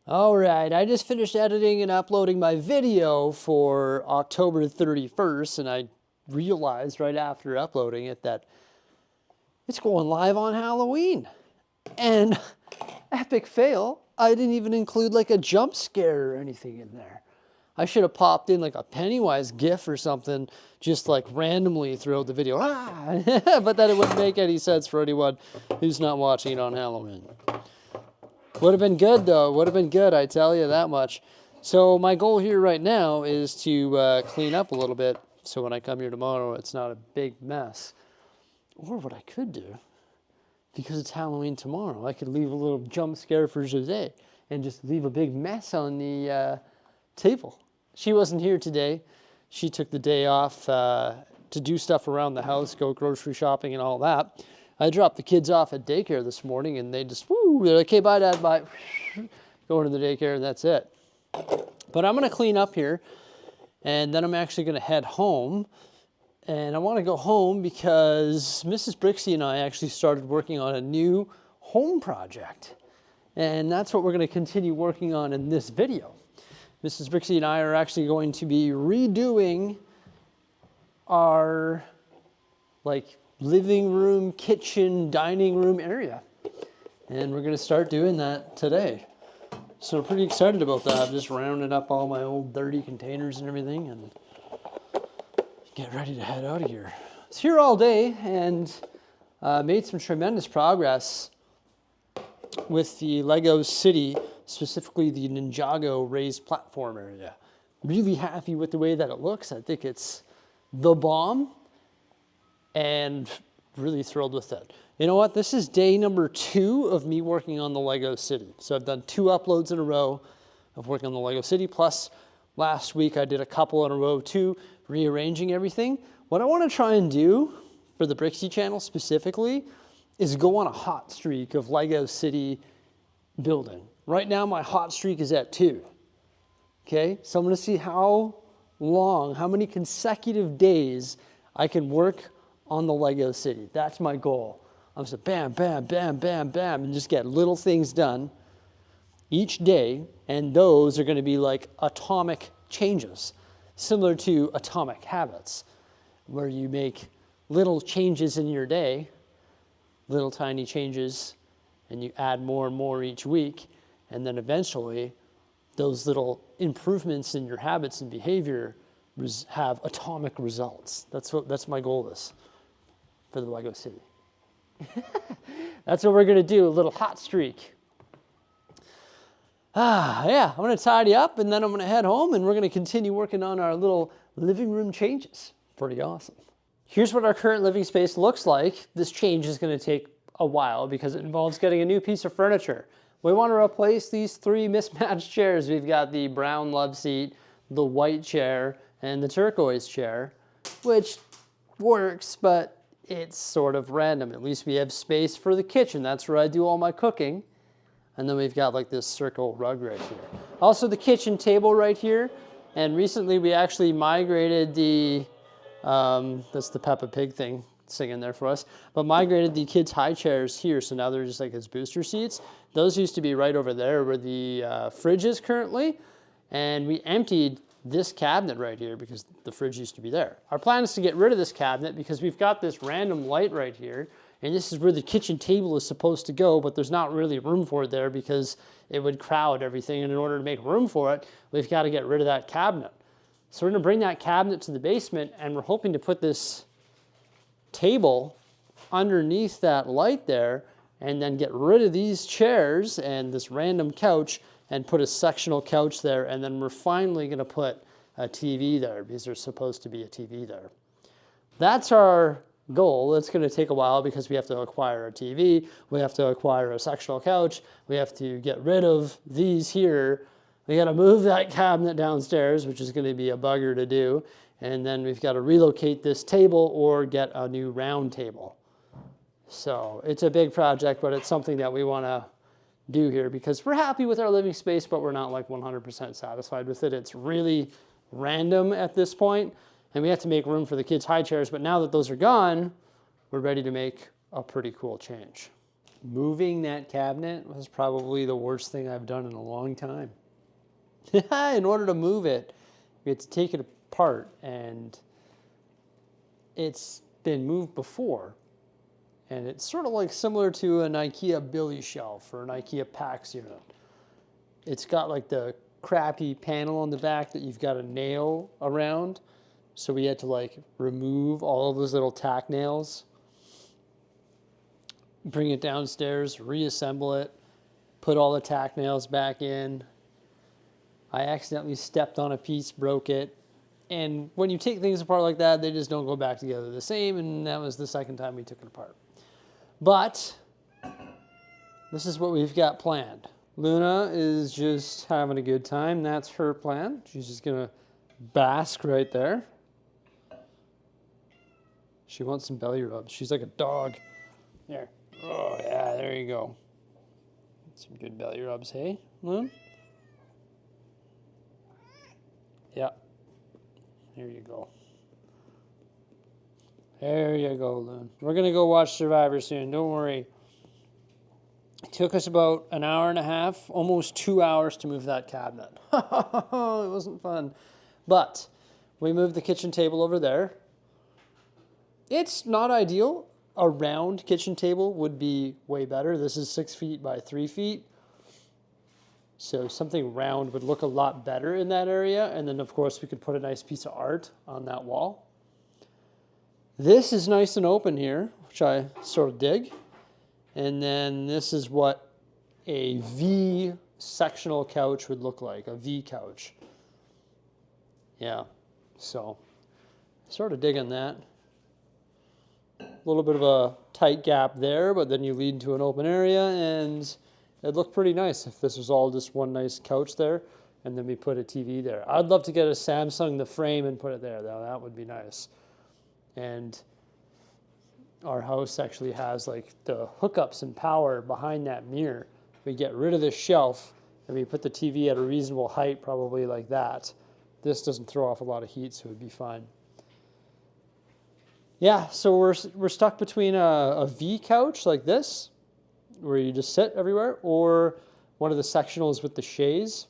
All right, I just finished editing and uploading my video for October 31st, and I realized right after uploading it that it's going live on Halloween. And epic fail, I didn't even include like a jump scare or anything in there. I should have popped in like a Pennywise gif or something just like randomly throughout the video. But then it wouldn't make any sense for anyone who's not watching it on Halloween. Would have been good though, would have been good, I tell you that much. So my goal here right now is to clean up a little bit so when I come here tomorrow it's not a big mess. Or what I could do, because it's Halloween tomorrow, I could leave a little jump scare for Jose and just leave a big mess on the table. She wasn't here today. She took the day off to do stuff around the house, go grocery shopping and all that. I dropped the kids off at daycare this morning and they just, they're like, okay, bye, Dad, bye. Going to the daycare and that's it. But I'm going to clean up here and then I'm actually going to head home. And I want to go home because Mrs. Bricksie and I actually started working on a new home project. And that's what we're going to continue working on in this video. Mrs. Bricksie and I are actually going to be redoing our living room, kitchen, dining room area. And we're going to start doing that today. So I'm pretty excited about that. I'm just rounding up all my old dirty containers and everything and get ready to head out of here. I was here all day and made some tremendous progress with the Lego City, specifically the Ninjago raised platform area. Really happy with the way that it looks. I think it's the bomb and really thrilled with it. You know what? This is day number 2 of me working on the Lego City. So I've done 2 uploads in a row of working on the Lego City, plus last week I did a couple in a row too, rearranging everything. What I want to try and do for the Bricksie channel specifically is go on a hot streak of Lego City building. Right now my hot streak is at 2. Okay, so I'm going to see how many consecutive days I can work on the Lego City. That's my goal. I'm just bam, bam, bam, bam, bam, and just get little things done each day, and those are going to be like atomic changes, similar to atomic habits, where you make little changes in your day, little tiny changes, and you add more and more each week, and then eventually those little improvements in your habits and behavior have atomic results. That's my goal is for the Lego City. That's what we're going to do, a little hot streak. Yeah, I'm going to tidy up and then I'm going to head home and we're going to continue working on our little living room changes. Pretty awesome. Here's what our current living space looks like. This change is going to take a while because it involves getting a new piece of furniture. We want to replace these 3 mismatched chairs. We've got the brown love seat, the white chair, and the turquoise chair, which works, but it's sort of random. At least we have space for the kitchen. That's where I do all my cooking. And then we've got like this circle rug right here. Also the kitchen table right here. And recently we actually migrated the, that's the Peppa Pig thing singing there for us, but migrated the kids' high chairs here. So now they're just like his booster seats. Those used to be right over there where the fridge is currently. And we emptied this cabinet right here because the fridge used to be there. Our plan is to get rid of this cabinet because we've got this random light right here. And this is where the kitchen table is supposed to go, but there's not really room for it there because it would crowd everything. And in order to make room for it, we've got to get rid of that cabinet. So we're going to bring that cabinet to the basement and we're hoping to put this table underneath that light there and then get rid of these chairs and this random couch and put a sectional couch there. And then we're finally going to put a TV there because there's supposed to be a TV there. That's our goal. It's going to take a while because we have to acquire a TV, we have to acquire a sectional couch, we have to get rid of these here, we got to move that cabinet downstairs, which is going to be a bugger to do, and then we've got to relocate this table or get a new round table. So it's a big project, but it's something that we want to do here because we're happy with our living space, but we're not like 100% satisfied with it. It's really random at this point. And we have to make room for the kids' high chairs, but now that those are gone, we're ready to make a pretty cool change. Moving that cabinet was probably the worst thing I've done in a long time. In order to move it, we had to take it apart, and it's been moved before. And it's sort of like similar to an IKEA Billy shelf or an IKEA PAX unit. It's got like the crappy panel on the back that you've got a nail around. So we had to like remove all of those little tack nails, bring it downstairs, reassemble it, put all the tack nails back in. I accidentally stepped on a piece, broke it. And when you take things apart like that, they just don't go back together the same. And that was the second time we took it apart. But this is what we've got planned. Luna is just having a good time. That's her plan. She's just gonna bask right there. She wants some belly rubs. She's like a dog. There. Oh yeah, there you go. Some good belly rubs, hey, Luna? Yeah. There you go. There you go, Loon. We're going to go watch Survivor soon. Don't worry. It took us about an hour and a half, almost 2 hours to move that cabinet. It wasn't fun. But we moved the kitchen table over there. It's not ideal. A round kitchen table would be way better. This is 6 feet by 3 feet. So something round would look a lot better in that area. And then, of course, we could put a nice piece of art on that wall. This is nice and open here, which I sort of dig. And then this is what a V sectional couch would look like, a V couch. Yeah, so sort of digging that. A little bit of a tight gap there, but then you lead into an open area, and it'd look pretty nice if this was all just one nice couch there, and then we put a TV there. I'd love to get a Samsung the frame and put it there, though. That would be nice. And our house actually has like the hookups and power behind that mirror. We get rid of this shelf and we put the TV at a reasonable height, probably like that. This doesn't throw off a lot of heat, so it would be fine. Yeah, so we're stuck between a V couch like this, where you just sit everywhere, or one of the sectionals with the chaise.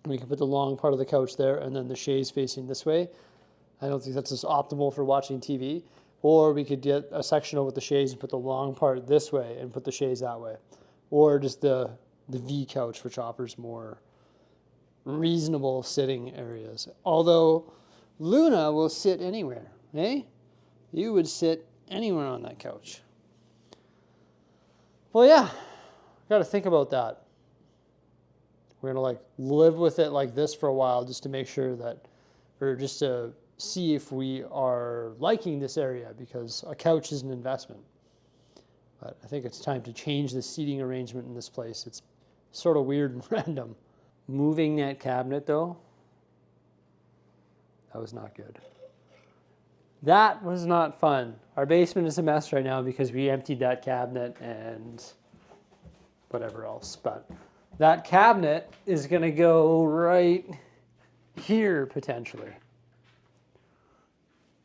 We can put the long part of the couch there and then the chaise facing this way. I don't think that's as optimal for watching TV. Or we could get a sectional with the chaise and put the long part this way and put the chaise that way. Or just the V couch, which offers more reasonable sitting areas. Although Luna will sit anywhere, eh? You would sit anywhere on that couch. Well, yeah, got to think about that. We're gonna like live with it like this for a while, just to make sure that, or just to see if we are liking this area, because a couch is an investment. But I think it's time to change the seating arrangement in this place. It's sort of weird and random. Moving that cabinet though, that was not good. That was not fun. Our basement is a mess right now because we emptied that cabinet and whatever else. But that cabinet is going to go right here potentially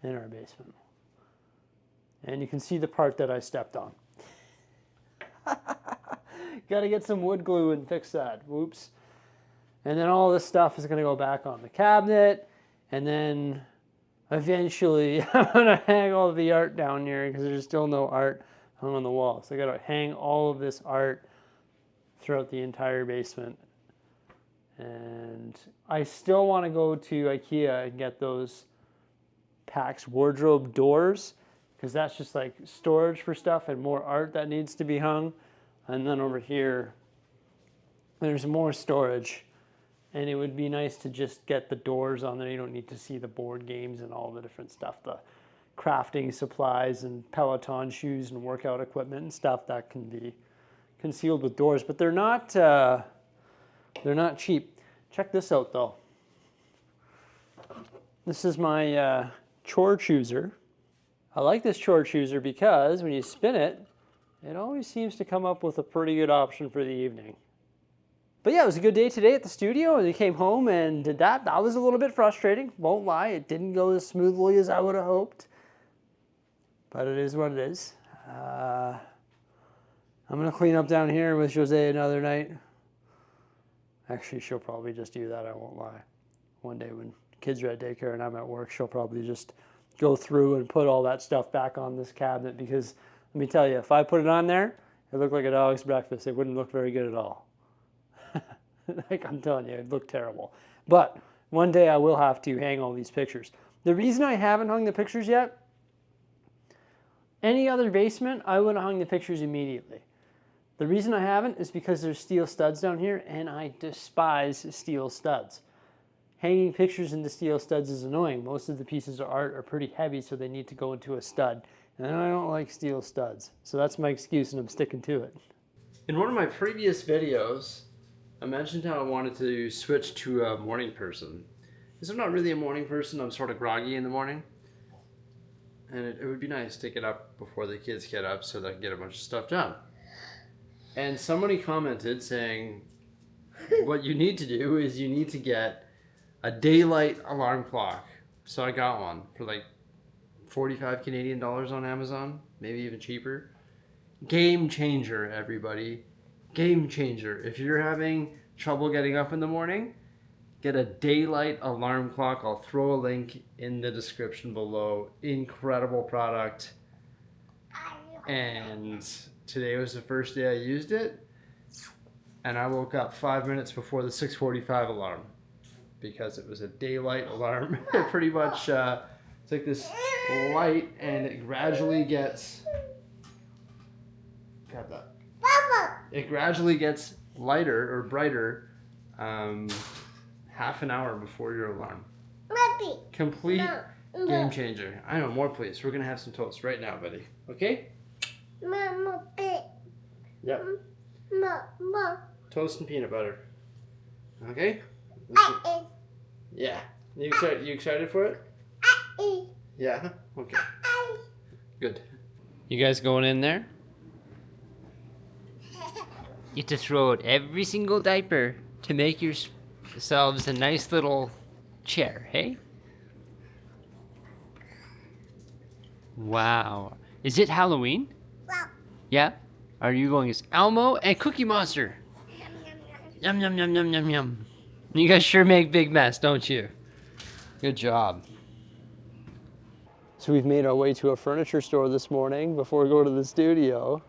in our basement. And you can see the part that I stepped on. Got to get some wood glue and fix that. Whoops. And then all this stuff is going to go back on the cabinet. And then eventually I'm going to hang all of the art down here because there's still no art hung on the wall. So I got to hang all of this art throughout the entire basement. And I still want to go to IKEA and get those PAX wardrobe doors, because that's just like storage for stuff and more art that needs to be hung. And then over here, there's more storage. And it would be nice to just get the doors on there. You don't need to see the board games and all the different stuff, the crafting supplies and Peloton shoes and workout equipment and stuff that can be concealed with doors. But they're not cheap. Check this out though. This is my chore chooser. I like this chore chooser because when you spin it, it always seems to come up with a pretty good option for the evening. But yeah, it was a good day today at the studio, and we came home and did that. That was a little bit frustrating, won't lie. It didn't go as smoothly as I would have hoped. But it is what it is. I'm gonna clean up down here with Jose another night. Actually, she'll probably just do that, I won't lie. One day when kids are at daycare and I'm at work, she'll probably just go through and put all that stuff back on this cabinet, because let me tell you, if I put it on there, it looked like a dog's breakfast. It wouldn't look very good at all. Like, I'm telling you, it looked terrible. But one day I will have to hang all these pictures. The reason I haven't hung the pictures yet, any other basement, I would have hung the pictures immediately. The reason I haven't is because there's steel studs down here, and I despise steel studs. Hanging pictures into steel studs is annoying. Most of the pieces of art are pretty heavy, so they need to go into a stud. And I don't like steel studs. So that's my excuse, and I'm sticking to it. In one of my previous videos, I mentioned how I wanted to switch to a morning person. Because I'm not really a morning person. I'm sort of groggy in the morning. And it would be nice to get up before the kids get up so that I can get a bunch of stuff done. And somebody commented saying, what you need to do is you need to get a daylight alarm clock. So I got one for like 45 Canadian dollars on Amazon, maybe even cheaper. Game changer, everybody. Game changer. If you're having trouble getting up in the morning, get a daylight alarm clock. I'll throw a link in the description below. Incredible product. And today was the first day I used it. And I woke up 5 minutes before the 6:45 alarm because it was a daylight alarm. It pretty much it's like this light, and it gradually gets, grab that. It gradually gets lighter or brighter half an hour before your alarm. Complete game changer. I know, more please. We're gonna have some toast right now, buddy. Okay? Yep. Toast and peanut butter. Okay? Yeah. You excited for it? Yeah? Okay. Good. You guys going in there? You have to throw out every single diaper to make yourselves a nice little chair, hey? Wow. Is it Halloween? Wow. Yeah? Are you going as Elmo and Cookie Monster? Yum, yum, yum, yum, yum, yum. You guys sure make big mess, don't you? Good job. So we've made our way to a furniture store this morning before we go to the studio.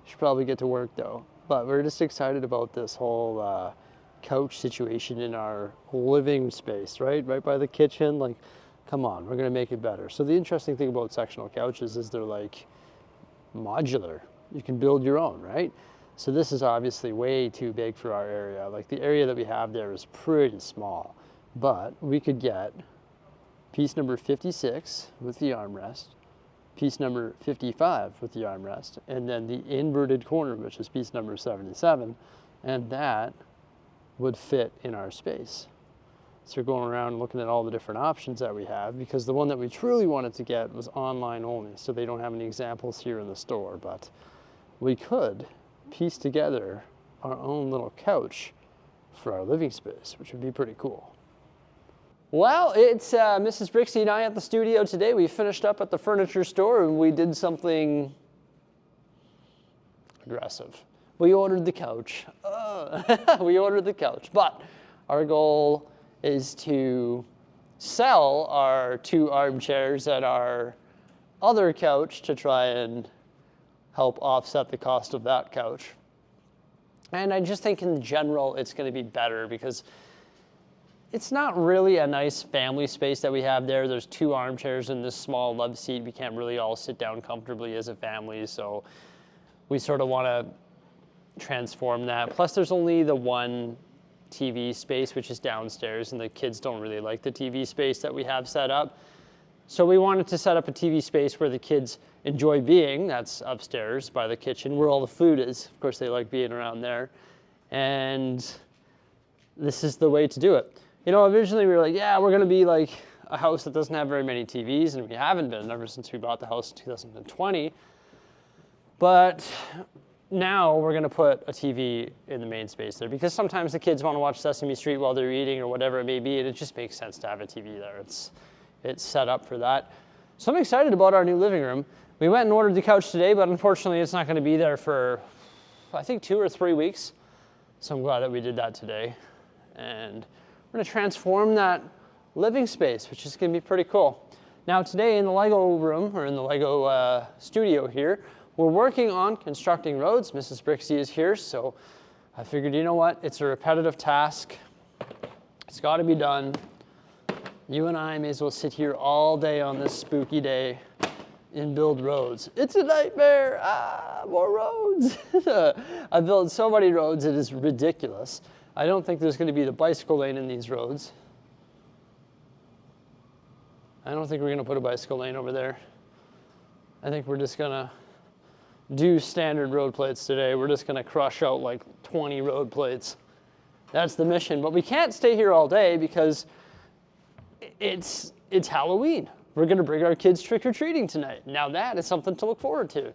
Should probably get to work though. But we're just excited about this whole couch situation in our living space, right? Right by the kitchen. Like, come on, we're gonna make it better. So the interesting thing about sectional couches is they're like modular. You can build your own, right? So this is obviously way too big for our area. Like, the area that we have there is pretty small, but we could get piece number 56 with the armrest, piece number 55 with the armrest, and then the inverted corner, which is piece number 77, and that would fit in our space. So we're going around looking at all the different options that we have, because the one that we truly wanted to get was online only, so they don't have any examples here in the store, but we could piece together our own little couch for our living space, which would be pretty cool. Well, it's Mrs. Bricksie and I at the studio today. We finished up at the furniture store and we did something aggressive. We ordered the couch. We ordered the couch, but our goal is to sell our 2 armchairs and our other couch to try and help offset the cost of that couch. And I just think in general it's going to be better because it's not really a nice family space that we have there. There's 2 armchairs and this small love seat. We can't really all sit down comfortably as a family, so we sort of want to transform that. Plus there's only the one TV space, which is downstairs, and the kids don't really like the TV space that we have set up. So we wanted to set up a TV space where the kids enjoy being. That's upstairs by the kitchen where all the food is. Of course, they like being around there. And this is the way to do it. You know, originally we were like, yeah, we're going to be like a house that doesn't have very many TVs, and we haven't been ever since we bought the house in 2020. But now we're going to put a TV in the main space there, because sometimes the kids want to watch Sesame Street while they're eating or whatever it may be, and it just makes sense to have a TV there. It's set up for that. So I'm excited about our new living room. We went and ordered the couch today, but unfortunately it's not going to be there for I think 2 or 3 weeks. So I'm glad that we did that today. And we're gonna transform that living space, which is gonna be pretty cool. Now today in the Lego room, or in the Lego studio here, we're working on constructing roads. Mrs. Bricksie is here, so I figured, you know what, it's a repetitive task. It's gotta be done. You and I may as well sit here all day on this spooky day and build roads. It's a nightmare, more roads. I built so many roads, it is ridiculous. I don't think there's gonna be the bicycle lane in these roads. I don't think we're gonna put a bicycle lane over there. I think we're just gonna do standard road plates today. We're just gonna crush out like 20 road plates. That's the mission, but we can't stay here all day because it's Halloween. We're gonna bring our kids trick-or-treating tonight. Now that is something to look forward to.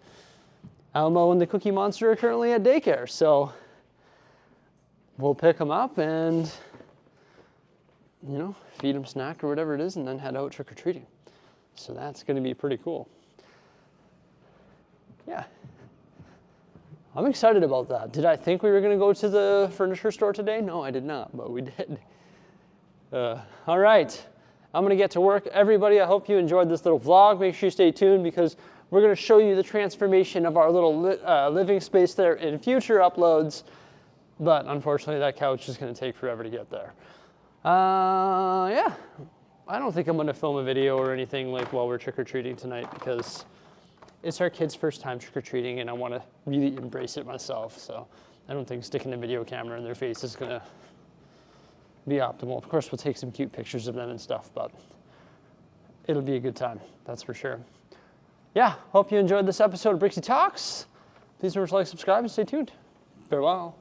Elmo and the Cookie Monster are currently at daycare, so we'll pick them up and, you know, feed them snack or whatever it is and then head out trick-or-treating. So that's gonna be pretty cool. Yeah. I'm excited about that. Did I think we were gonna go to the furniture store today? No, I did not, but we did. All right. I'm gonna get to work. Everybody, I hope you enjoyed this little vlog. Make sure you stay tuned because we're gonna show you the transformation of our little living space there in future uploads. But unfortunately, that couch is gonna take forever to get there. Yeah, I don't think I'm gonna film a video or anything like while we're trick-or-treating tonight because it's our kids' first time trick-or-treating and I wanna really embrace it myself. So I don't think sticking a video camera in their face is gonna be optimal. Of course, we'll take some cute pictures of them and stuff, but it'll be a good time, that's for sure. Yeah, hope you enjoyed this episode of Bricksie Talks. Please remember to like, subscribe, and stay tuned. Farewell.